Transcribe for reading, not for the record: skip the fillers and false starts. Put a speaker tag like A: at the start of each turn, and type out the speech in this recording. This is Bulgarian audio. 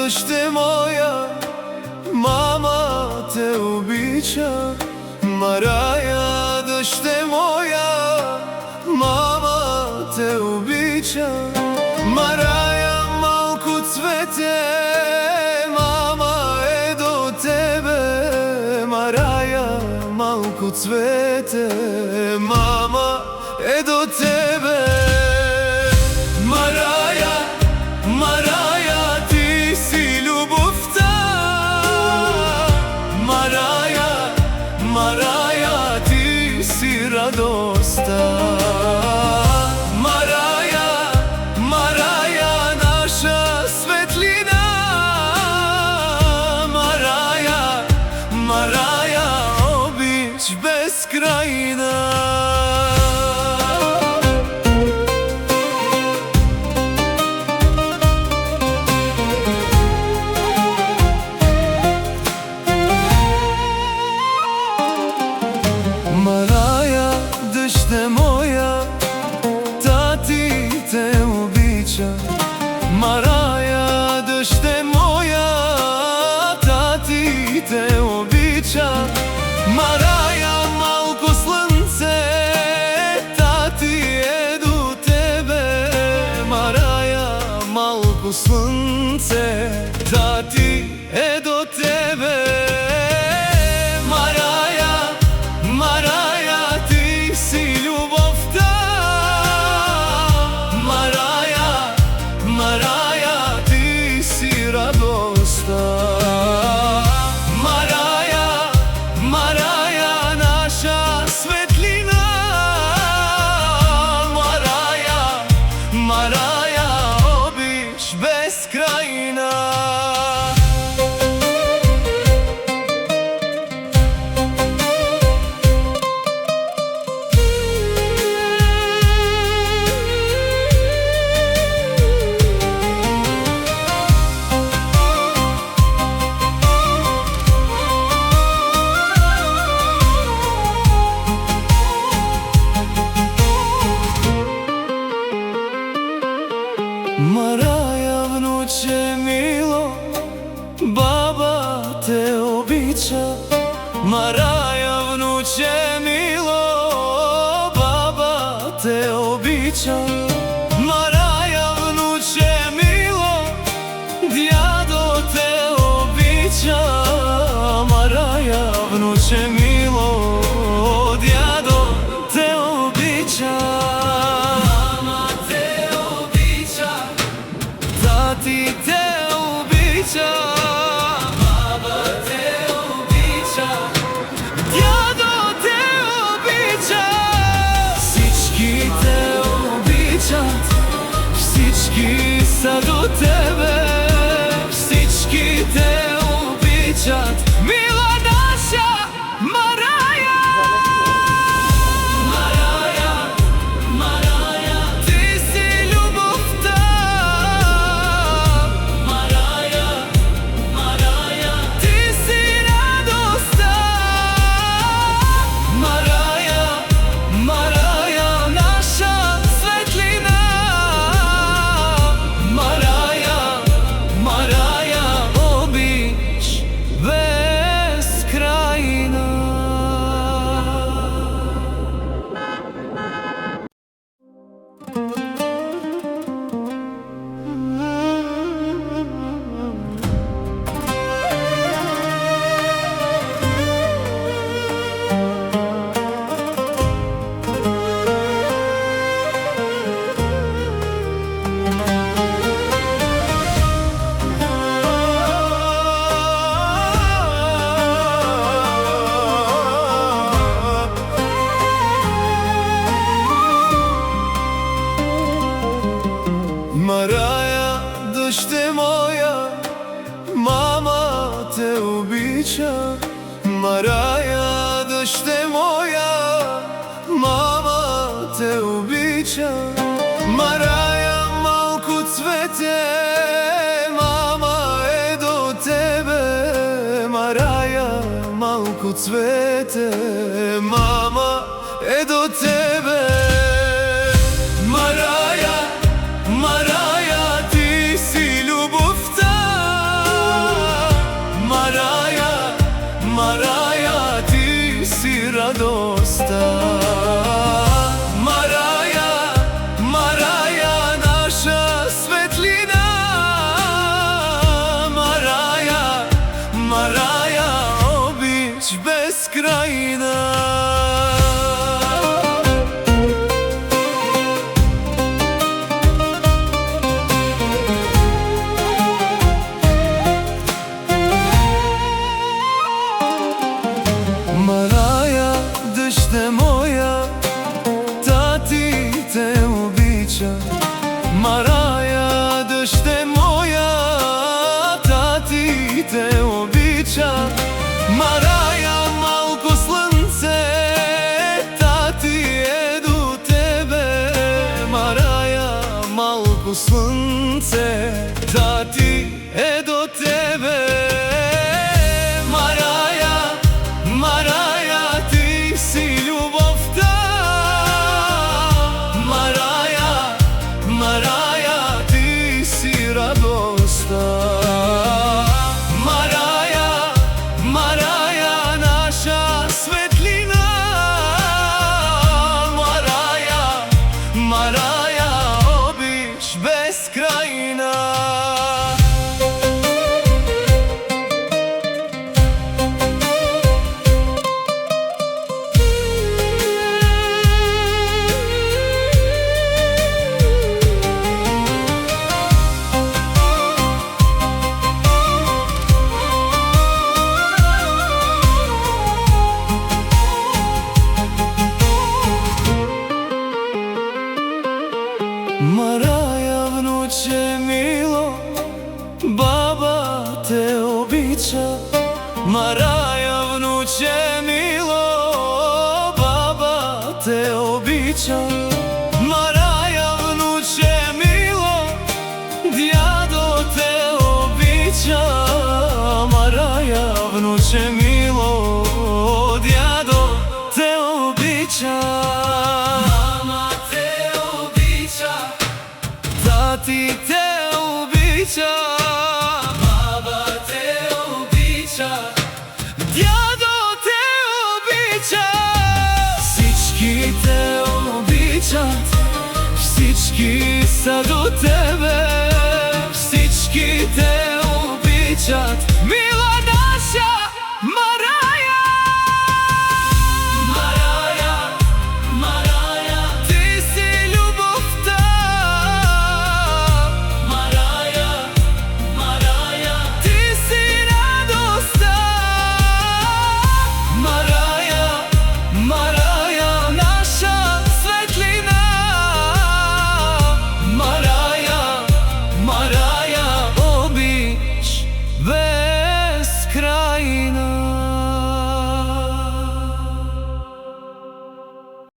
A: дъще моя, мама те обича. Марая, дъще моя, мама те обича. Марая, малко цвете, мама е до тебе. Марая, малко цвете, мама е до тебе. Марая, Марая, ти си любовта. Марая, Марая, ти си радостта. Марая, Марая, наша светлина. Марая, Марая, обич безкрайна. Марая, дъще моя, тати те обича. Марая, дъще моя, тати те обича. Марая, малко слънце, тати е до тебе. Марая, малко слънце, тати е до тебе. Марая, Марая, наша светлина. Марая, Марая, обич безкрайна. Марая, внуче мило, баба те обича. Марая, внуче мило, баба те обича. Марая, внуче мило, дядо те обича. Марая, внуче мило, дядо те обича. Тати те обича, баба те обича, дядо те обича. Всички те обичат, всички са до тебе. Всички те обичат, мила наша Марая. Марая, Марая, ти си любовта. Марая, Марая, ти си радостта. Марая, Марая, наша светлина. Марая, Марая, обич безкрайна. Марая, дъще моя, мама те обича. Марая, дъще моя, мама те обича. Марая, малко цвете, мама е до тебе. Марая, малко цвете, мама е до тебе. Марая, Марая, ти си любовта. крајна. Мараја, дъще моја, тати те обича. Мараја, дъще моја, тати те обича. Мараја, малко слънце, тати е до тебе. Мараја, малко слънце, тати е до тебе. Мараја, внуче мило, баба те обича. Мараја, внуче мило, баба те обича. Мараја, внуче мило, дядо те обича. Мараја, внуче мило, дядо те обича. Тати те обича, баба те обича, дядо те обича. Всички те обичат, всички са до тебе. Всички те обичат,